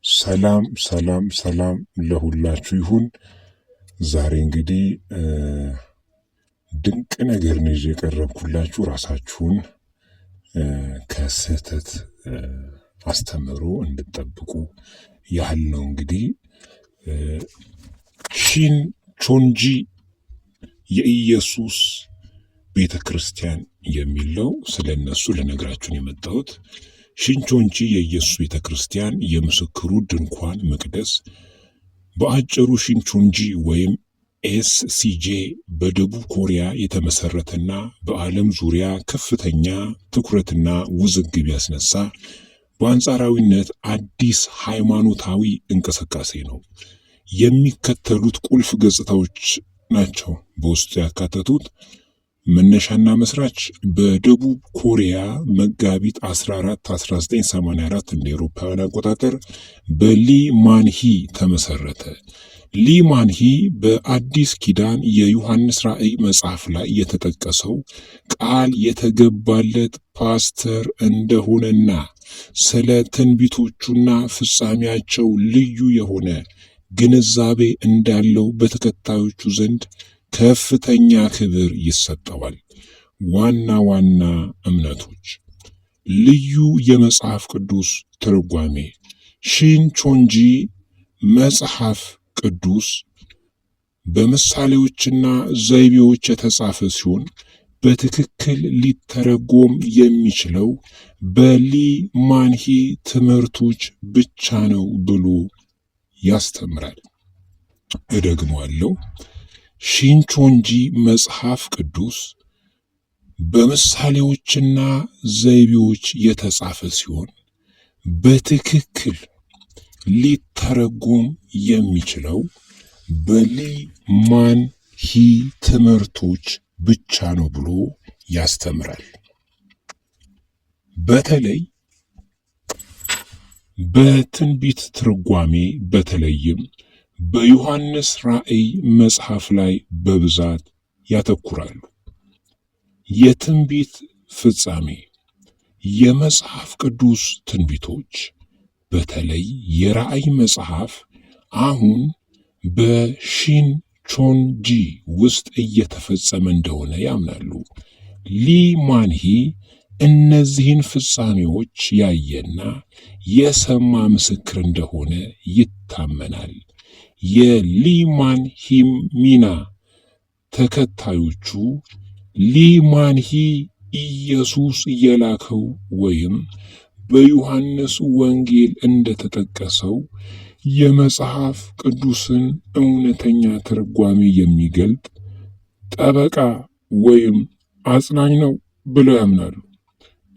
ሰላም ሰላም ሰላም ለሁላችሁ ይሁን። ዛሬ እንግዲህ ድንቅ ነገር ነው ይዤ የቀረብኩላችሁ። ራሳችሁን ከስህተት አስተምሮ እንድትጠብቁ ያህል ነው። እንግዲህ ሺንቾንጂ የኢየሱስ ቤተ ክርስቲያን የሚለው ስለ እነሱ ልነግራችሁን የመጣሁት። ሺንቾንጂ የኢየሱስ ቤተ ክርስቲያን የምስክሩ ድንኳን መቅደስ በአጭሩ ሺንቾንጂ ወይም ኤስሲጄ በደቡብ ኮሪያ የተመሰረተና በዓለም ዙሪያ ከፍተኛ ትኩረትና ውዝግብ ያስነሳ በአንጻራዊነት አዲስ ሃይማኖታዊ እንቅስቃሴ ነው። የሚከተሉት ቁልፍ ገጽታዎች ናቸው በውስጡ ያካተቱት። መነሻና መስራች በደቡብ ኮሪያ መጋቢት 14 1984 እንደ አውሮፓውያን አቆጣጠር በሊ ማንሂ ተመሰረተ። ሊ ማንሂ በአዲስ ኪዳን የዮሐንስ ራእይ መጽሐፍ ላይ የተጠቀሰው ቃል የተገባለት ፓስተር እንደሆነና ስለ ትንቢቶቹና ፍጻሜያቸው ልዩ የሆነ ግንዛቤ እንዳለው በተከታዮቹ ዘንድ ከፍተኛ ክብር ይሰጠዋል። ዋና ዋና እምነቶች፣ ልዩ የመጽሐፍ ቅዱስ ትርጓሜ። ሺንቾንጂ መጽሐፍ ቅዱስ በምሳሌዎችና ዘይቤዎች የተጻፈ ሲሆን በትክክል ሊተረጎም የሚችለው በሊ ማንሂ ትምህርቶች ብቻ ነው ብሎ ያስተምራል። እደግመዋለሁ። ሺንቾንጂ መጽሐፍ ቅዱስ በምሳሌዎችና ዘይቤዎች የተጻፈ ሲሆን በትክክል ሊተረጎም የሚችለው በሊ ማንሂ ትምህርቶች ብቻ ነው ብሎ ያስተምራል። በተለይ በትንቢት ትርጓሜ በተለይም በዮሐንስ ራእይ መጽሐፍ ላይ በብዛት ያተኩራሉ። የትንቢት ፍጻሜ። የመጽሐፍ ቅዱስ ትንቢቶች በተለይ የራእይ መጽሐፍ አሁን በሺንቾንጂ ውስጥ እየተፈጸመ እንደሆነ ያምናሉ። ሊ ማንሂ እነዚህን ፍጻሜዎች ያየና የሰማ ምስክር እንደሆነ ይታመናል። የሊ ማንሂም ሚና ተከታዮቹ ሊ ማንሂ ኢየሱስ የላከው ወይም በዮሐንስ ወንጌል እንደተጠቀሰው የመጽሐፍ ቅዱስን እውነተኛ ትርጓሜ የሚገልጥ ጠበቃ ወይም አጽናኝ ነው ብለው ያምናሉ።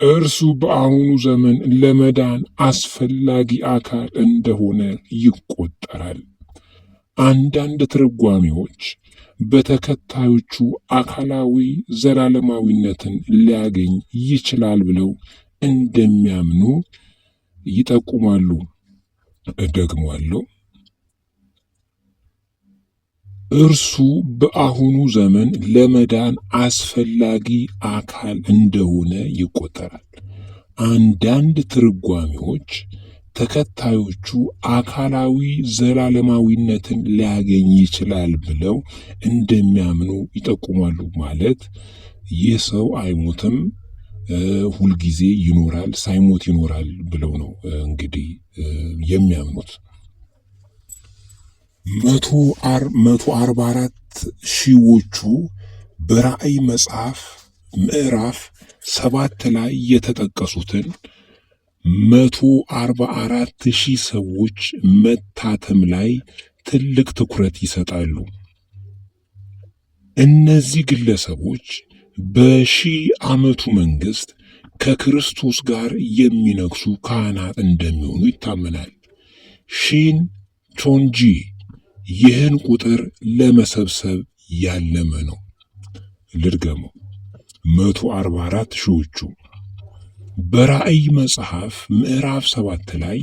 እርሱ በአሁኑ ዘመን ለመዳን አስፈላጊ አካል እንደሆነ ይቆጠራል። አንዳንድ ትርጓሜዎች በተከታዮቹ አካላዊ ዘላለማዊነትን ሊያገኝ ይችላል ብለው እንደሚያምኑ ይጠቁማሉ። እደግመዋለሁ። እርሱ በአሁኑ ዘመን ለመዳን አስፈላጊ አካል እንደሆነ ይቆጠራል። አንዳንድ ትርጓሜዎች ተከታዮቹ አካላዊ ዘላለማዊነትን ሊያገኝ ይችላል ብለው እንደሚያምኑ ይጠቁማሉ። ማለት ይህ ሰው አይሞትም፣ ሁልጊዜ ይኖራል፣ ሳይሞት ይኖራል ብለው ነው እንግዲህ የሚያምኑት። 144 ሺዎቹ በራእይ መጽሐፍ ምዕራፍ 7 ላይ የተጠቀሱትን 144,000 ሰዎች መታተም ላይ ትልቅ ትኩረት ይሰጣሉ። እነዚህ ግለሰቦች በሺህ ዓመቱ መንግሥት ከክርስቶስ ጋር የሚነግሱ ካህናት እንደሚሆኑ ይታመናል። ሺንቾንጂ ይህን ቁጥር ለመሰብሰብ ያለመ ነው። ልድገመው። 144 ሺዎቹ በራእይ መጽሐፍ ምዕራፍ 7 ላይ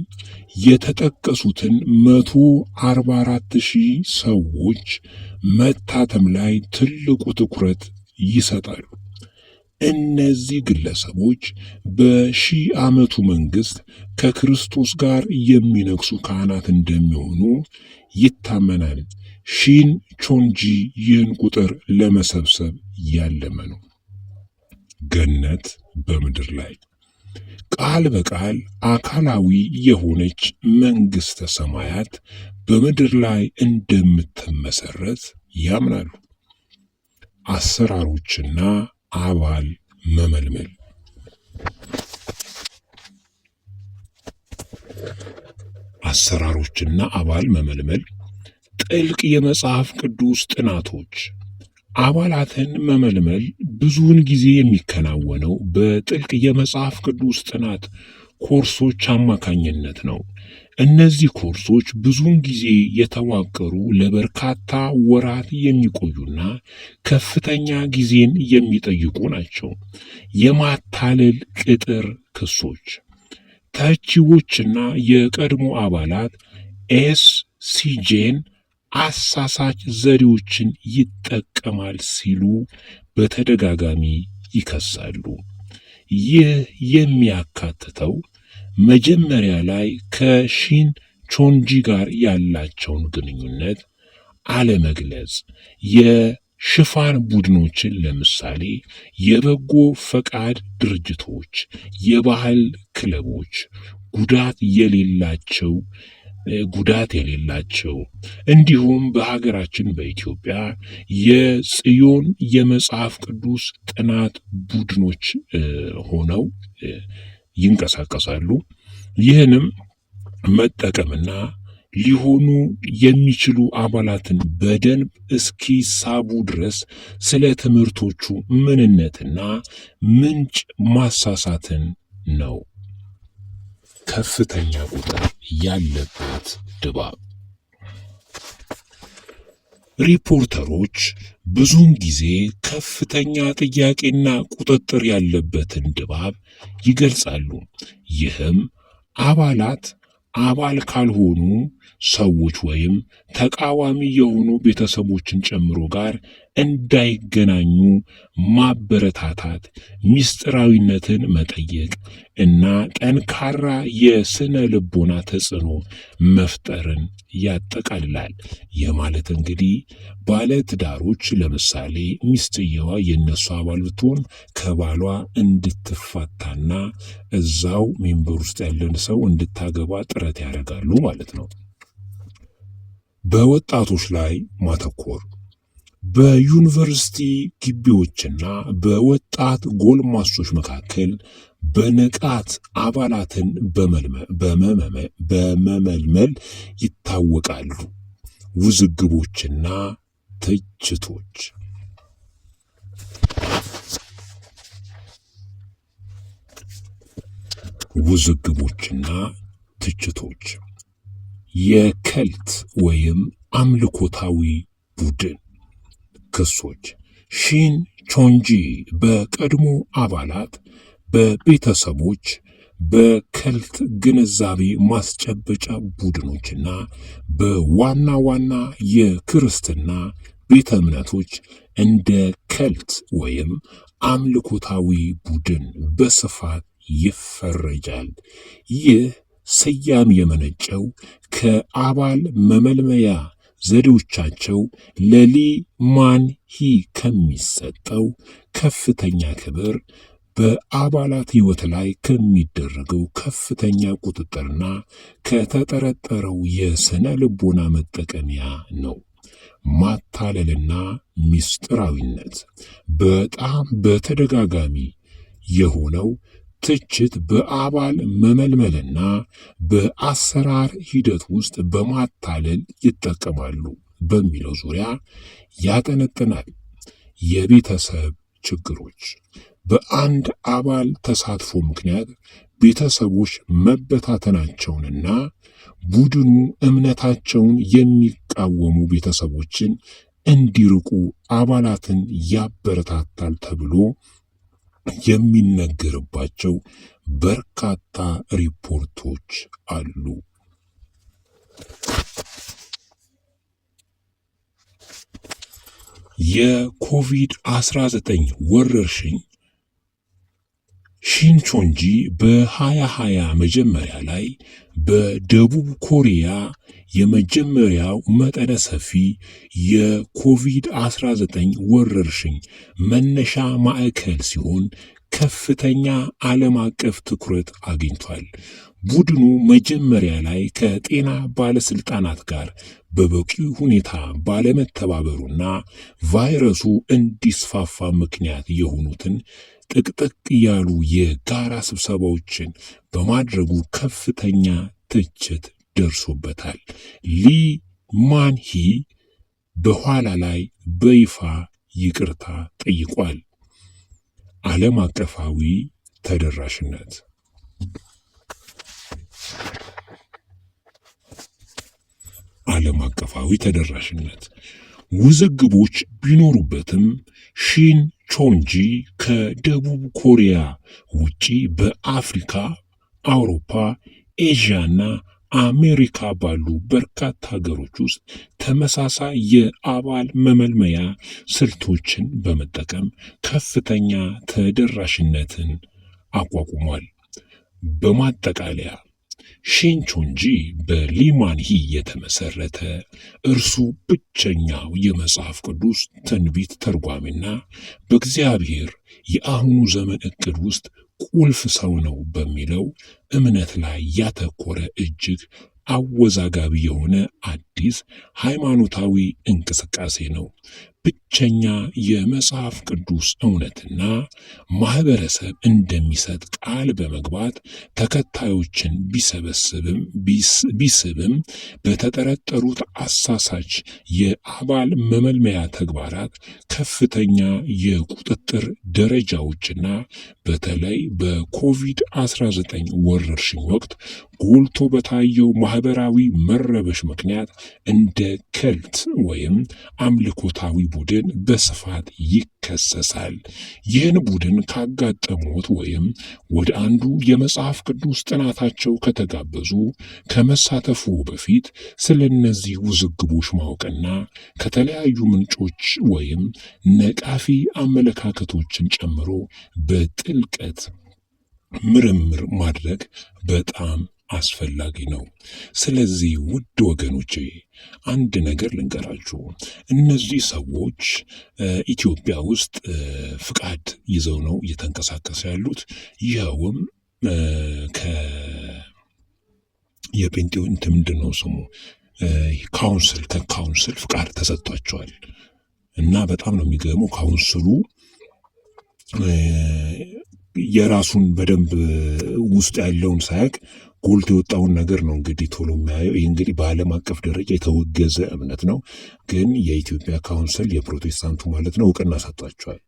የተጠቀሱትን 144,000 ሰዎች መታተም ላይ ትልቁ ትኩረት ይሰጣሉ። እነዚህ ግለሰቦች በሺህ ዓመቱ መንግስት ከክርስቶስ ጋር የሚነግሱ ካህናት እንደሚሆኑ ይታመናል። ሺን ቾንጂ ይህን ቁጥር ለመሰብሰብ ያለመ ነው። ገነት በምድር ላይ ቃል በቃል አካላዊ የሆነች መንግስተ ሰማያት በምድር ላይ እንደምትመሰረት ያምናሉ። አሰራሮችና አባል መመልመል አሰራሮችና አባል መመልመል ጥልቅ የመጽሐፍ ቅዱስ ጥናቶች አባላትን መመልመል ብዙውን ጊዜ የሚከናወነው በጥልቅ የመጽሐፍ ቅዱስ ጥናት ኮርሶች አማካኝነት ነው። እነዚህ ኮርሶች ብዙውን ጊዜ የተዋቀሩ ለበርካታ ወራት የሚቆዩና ከፍተኛ ጊዜን የሚጠይቁ ናቸው። የማታለል ቅጥር ክሶች ተቺዎችና የቀድሞ አባላት ኤስሲጄን አሳሳች ዘዴዎችን ይጠቀማል ሲሉ በተደጋጋሚ ይከሳሉ። ይህ የሚያካትተው መጀመሪያ ላይ ከሺን ቾንጂ ጋር ያላቸውን ግንኙነት አለመግለጽ፣ የሽፋን ቡድኖችን ለምሳሌ የበጎ ፈቃድ ድርጅቶች፣ የባህል ክለቦች፣ ጉዳት የሌላቸው እንዲሁም በሀገራችን በኢትዮጵያ የጽዮን የመጽሐፍ ቅዱስ ጥናት ቡድኖች ሆነው ይንቀሳቀሳሉ። ይህንም መጠቀምና ሊሆኑ የሚችሉ አባላትን በደንብ እስኪሳቡ ድረስ ስለ ትምህርቶቹ ምንነትና ምንጭ ማሳሳትን ነው። ከፍተኛ ቁጥር ያለበት ድባብ ሪፖርተሮች ብዙውን ጊዜ ከፍተኛ ጥያቄና ቁጥጥር ያለበትን ድባብ ይገልጻሉ። ይህም አባላት አባል ካልሆኑ ሰዎች ወይም ተቃዋሚ የሆኑ ቤተሰቦችን ጨምሮ ጋር እንዳይገናኙ ማበረታታት፣ ምስጢራዊነትን መጠየቅ እና ጠንካራ የስነ ልቦና ተጽዕኖ መፍጠርን ያጠቃልላል። የማለት እንግዲህ ባለ ትዳሮች ለምሳሌ ሚስትየዋ የነሱ አባል ብትሆን ከባሏ እንድትፋታና እዛው ሜምበር ውስጥ ያለን ሰው እንድታገባ ጥረት ያደርጋሉ ማለት ነው። በወጣቶች ላይ ማተኮር በዩኒቨርሲቲ ግቢዎችና በወጣት ጎልማሶች መካከል በንቃት አባላትን በመመልመል ይታወቃሉ። ውዝግቦችና ትችቶች የከልት ወይም አምልኮታዊ ቡድን ክሶች ሺን ቾንጂ በቀድሞ አባላት፣ በቤተሰቦች፣ በከልት ግንዛቤ ማስጨበጫ ቡድኖችና በዋና ዋና የክርስትና ቤተ እምነቶች እንደ ከልት ወይም አምልኮታዊ ቡድን በስፋት ይፈረጃል። ይህ ስያሜ የመነጨው ከአባል መመልመያ ዘዴዎቻቸው ለሊ ማንሂ ከሚሰጠው ከፍተኛ ክብር፣ በአባላት ሕይወት ላይ ከሚደረገው ከፍተኛ ቁጥጥርና ከተጠረጠረው የስነ ልቦና መጠቀሚያ ነው። ማታለልና ምስጢራዊነት በጣም በተደጋጋሚ የሆነው ትችት በአባል መመልመልና በአሰራር ሂደት ውስጥ በማታለል ይጠቀማሉ በሚለው ዙሪያ ያጠነጥናል። የቤተሰብ ችግሮች በአንድ አባል ተሳትፎ ምክንያት ቤተሰቦች መበታተናቸውንና ቡድኑ እምነታቸውን የሚቃወሙ ቤተሰቦችን እንዲርቁ አባላትን ያበረታታል ተብሎ የሚነገርባቸው በርካታ ሪፖርቶች አሉ። የኮቪድ-19 ወረርሽኝ ሺንቾንጂ በ2020 መጀመሪያ ላይ በደቡብ ኮሪያ የመጀመሪያው መጠነ ሰፊ የኮቪድ-19 ወረርሽኝ መነሻ ማዕከል ሲሆን ከፍተኛ ዓለም አቀፍ ትኩረት አግኝቷል። ቡድኑ መጀመሪያ ላይ ከጤና ባለስልጣናት ጋር በበቂ ሁኔታ ባለመተባበሩና ቫይረሱ እንዲስፋፋ ምክንያት የሆኑትን ጥቅጥቅ ያሉ የጋራ ስብሰባዎችን በማድረጉ ከፍተኛ ትችት ደርሶበታል። ሊ ማንሂ በኋላ ላይ በይፋ ይቅርታ ጠይቋል። ዓለም አቀፋዊ ተደራሽነት ዓለም አቀፋዊ ተደራሽነት ውዝግቦች ቢኖሩበትም ሺን ቾንጂ ከደቡብ ኮሪያ ውጪ በአፍሪካ፣ አውሮፓ፣ ኤዥያና አሜሪካ ባሉ በርካታ ሀገሮች ውስጥ ተመሳሳይ የአባል መመልመያ ስልቶችን በመጠቀም ከፍተኛ ተደራሽነትን አቋቁሟል። በማጠቃለያ ሺንቾንጂ በሊማንሂ የተመሰረተ እርሱ ብቸኛው የመጽሐፍ ቅዱስ ትንቢት ተርጓሚና በእግዚአብሔር የአሁኑ ዘመን ዕቅድ ውስጥ ቁልፍ ሰው ነው በሚለው እምነት ላይ ያተኮረ እጅግ አወዛጋቢ የሆነ አዲስ ሃይማኖታዊ እንቅስቃሴ ነው። ብቸኛ የመጽሐፍ ቅዱስ እውነትና ማህበረሰብ እንደሚሰጥ ቃል በመግባት ተከታዮችን ቢስብም በተጠረጠሩት አሳሳች የአባል መመልመያ ተግባራት ከፍተኛ የቁጥጥር ደረጃዎችና በተለይ በኮቪድ-19 ወረርሽኝ ወቅት ጎልቶ በታየው ማህበራዊ መረበሽ ምክንያት እንደ ከልት ወይም አምልኮታዊ ቡድን በስፋት ይከሰሳል። ይህን ቡድን ካጋጠሙት ወይም ወደ አንዱ የመጽሐፍ ቅዱስ ጥናታቸው ከተጋበዙ ከመሳተፉ በፊት ስለ እነዚህ ውዝግቦች ማወቅና ከተለያዩ ምንጮች ወይም ነቃፊ አመለካከቶችን ጨምሮ በጥልቀት ምርምር ማድረግ በጣም አስፈላጊ ነው። ስለዚህ ውድ ወገኖቼ አንድ ነገር ልንገራችሁ። እነዚህ ሰዎች ኢትዮጵያ ውስጥ ፍቃድ ይዘው ነው እየተንቀሳቀሱ ያሉት። ይኸውም የጴንጤው ምንድን ነው ስሙ ከካውንስል ፍቃድ ተሰጥቷቸዋል። እና በጣም ነው የሚገርመው። ካውንስሉ የራሱን በደንብ ውስጥ ያለውን ሳያቅ ጎልቶ የወጣውን ነገር ነው እንግዲህ ቶሎ የሚያየው። ይህ እንግዲህ በዓለም አቀፍ ደረጃ የተወገዘ እምነት ነው። ግን የኢትዮጵያ ካውንስል የፕሮቴስታንቱ ማለት ነው እውቅና ሰጥቷቸዋል።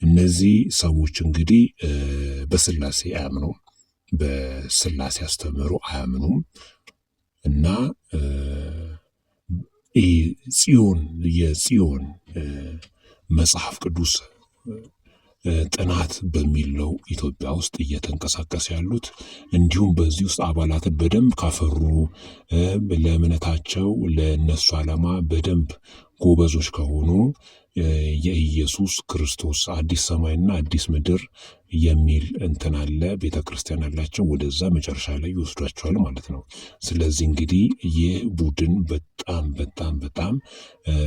እነዚህ ሰዎች እንግዲህ በስላሴ አያምኑም፣ በስላሴ አስተምህሮ አያምኑም እና የጽዮን መጽሐፍ ቅዱስ ጥናት በሚል ነው ኢትዮጵያ ውስጥ እየተንቀሳቀሱ ያሉት። እንዲሁም በዚህ ውስጥ አባላትን በደንብ ካፈሩ ለእምነታቸው ለነሱ ዓላማ በደንብ ጎበዞች ከሆኑ የኢየሱስ ክርስቶስ አዲስ ሰማይና አዲስ ምድር የሚል እንትን አለ፣ ቤተ ክርስቲያን አላቸው። ወደዛ መጨረሻ ላይ ይወስዷቸዋል ማለት ነው። ስለዚህ እንግዲህ ይህ ቡድን በጣም በጣም በጣም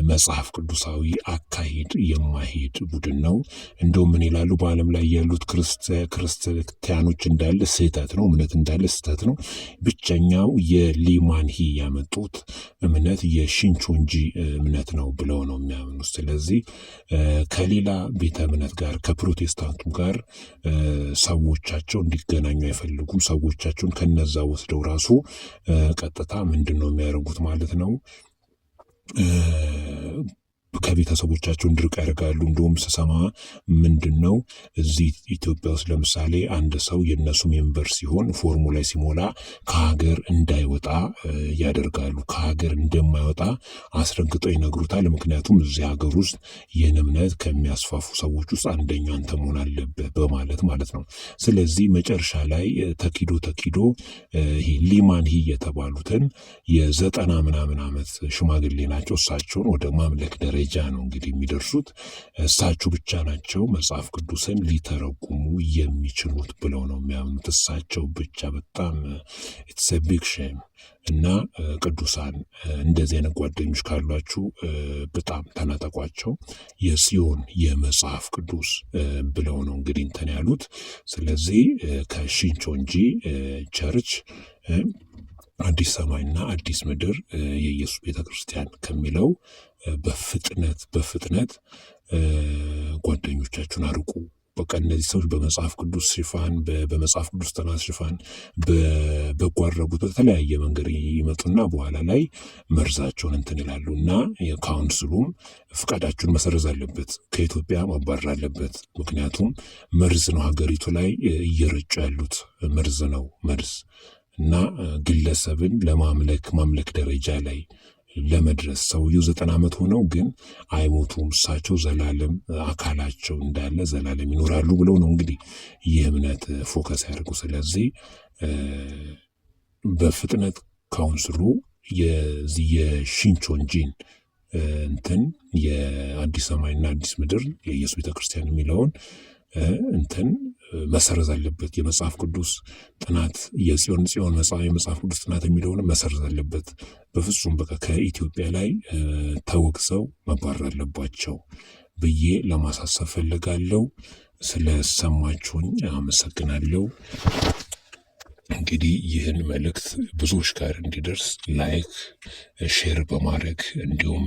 መጽሐፍ ቅዱሳዊ አካሄድ የማይሄድ ቡድን ነው። እንደውም ምን ይላሉ? በዓለም ላይ ያሉት ክርስቲያኖች እንዳለ ስህተት ነው፣ እምነት እንዳለ ስህተት ነው። ብቸኛው የሊማንሂ ያመጡት እምነት የሺንቾንጂ እምነት ነው ብለው ነው የሚያምኑት። ስለዚህ ከሌላ ቤተ እምነት ጋር ከፕሮቴስታንቱ ጋር ሰዎቻቸው እንዲገናኙ አይፈልጉም። ሰዎቻቸውን ከነዛ ወስደው ራሱ ቀጥታ ምንድን ነው የሚያደርጉት ማለት ነው ከቤተሰቦቻቸው እንዲርቅ ያደርጋሉ። እንደውም ስሰማ ምንድን ነው እዚህ ኢትዮጵያ ውስጥ ለምሳሌ አንድ ሰው የነሱ ሜምበር ሲሆን ፎርሙ ላይ ሲሞላ ከሀገር እንዳይወጣ ያደርጋሉ። ከሀገር እንደማይወጣ አስረግጠው ይነግሩታል። ምክንያቱም እዚህ ሀገር ውስጥ ይህን እምነት ከሚያስፋፉ ሰዎች ውስጥ አንደኛ አንተ መሆን አለብህ በማለት ማለት ነው። ስለዚህ መጨረሻ ላይ ተኪዶ ይሄ ሊማንሂ የተባሉትን የ90 ምናምን ዓመት ሽማግሌ ናቸው። እሳቸውን ወደ ማምለክ ደረጃ ደረጃ ነው እንግዲህ የሚደርሱት። እሳቸው ብቻ ናቸው መጽሐፍ ቅዱስን ሊተረጉሙ የሚችሉት ብለው ነው የሚያምኑት። እሳቸው ብቻ። በጣም ኢትስ ኤ ቢግ ሼም። እና ቅዱሳን እንደዚህ አይነት ጓደኞች ካሏችሁ በጣም ተናጠቋቸው። የጽዮን የመጽሐፍ ቅዱስ ብለው ነው እንግዲህ እንትን ያሉት። ስለዚህ ከሺንቾንጂ ቸርች አዲስ ሰማይና አዲስ ምድር የኢየሱስ ቤተክርስቲያን ከሚለው በፍጥነት ጓደኞቻችሁን አርቁ። በቃ እነዚህ ሰዎች በመጽሐፍ ቅዱስ ሽፋን በመጽሐፍ ቅዱስ ጥናት ሽፋን በበጎ አድራጎት በተለያየ መንገድ ይመጡና በኋላ ላይ መርዛቸውን እንትን ይላሉ። እና ካውንስሉም ፍቃዳችሁን መሰረዝ አለበት፣ ከኢትዮጵያ ማባረር አለበት። ምክንያቱም መርዝ ነው ሀገሪቱ ላይ እየረጩ ያሉት መርዝ ነው መርዝ። እና ግለሰብን ማምለክ ደረጃ ላይ ለመድረስ ሰውየው 90 ዓመት ሆነው ግን አይሞቱም። እሳቸው ዘላለም አካላቸው እንዳለ ዘላለም ይኖራሉ ብለው ነው እንግዲህ ይህ እምነት ፎከስ ያደርጉ። ስለዚህ በፍጥነት ካውንስሉ የሺንቾንጂን እንትን የአዲስ ሰማይና አዲስ ምድር የኢየሱስ ቤተክርስቲያን የሚለውን እንትን መሰረዝ አለበት። የመጽሐፍ ቅዱስ ጥናት የጽዮን የመጽሐፍ ቅዱስ ጥናት የሚለውን መሰረዝ አለበት። በፍጹም በቃ ከኢትዮጵያ ላይ ተወግዘው መባረር አለባቸው ብዬ ለማሳሰብ ፈልጋለሁ። ስለሰማችሁኝ አመሰግናለሁ። እንግዲህ ይህን መልእክት ብዙዎች ጋር እንዲደርስ ላይክ፣ ሼር በማድረግ እንዲሁም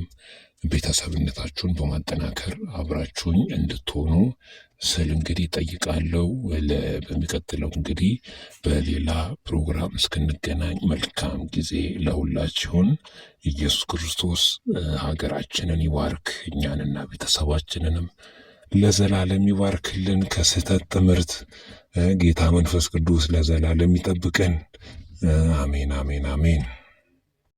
ቤተሰብነታችሁን በማጠናከር አብራችሁኝ እንድትሆኑ ስል እንግዲህ ጠይቃለሁ። በሚቀጥለው እንግዲህ በሌላ ፕሮግራም እስክንገናኝ መልካም ጊዜ ለሁላችሁን። ኢየሱስ ክርስቶስ ሀገራችንን ይባርክ፣ እኛንና ቤተሰባችንንም ለዘላለም ይባርክልን። ከስህተት ትምህርት ጌታ መንፈስ ቅዱስ ለዘላለም ይጠብቀን። አሜን፣ አሜን፣ አሜን።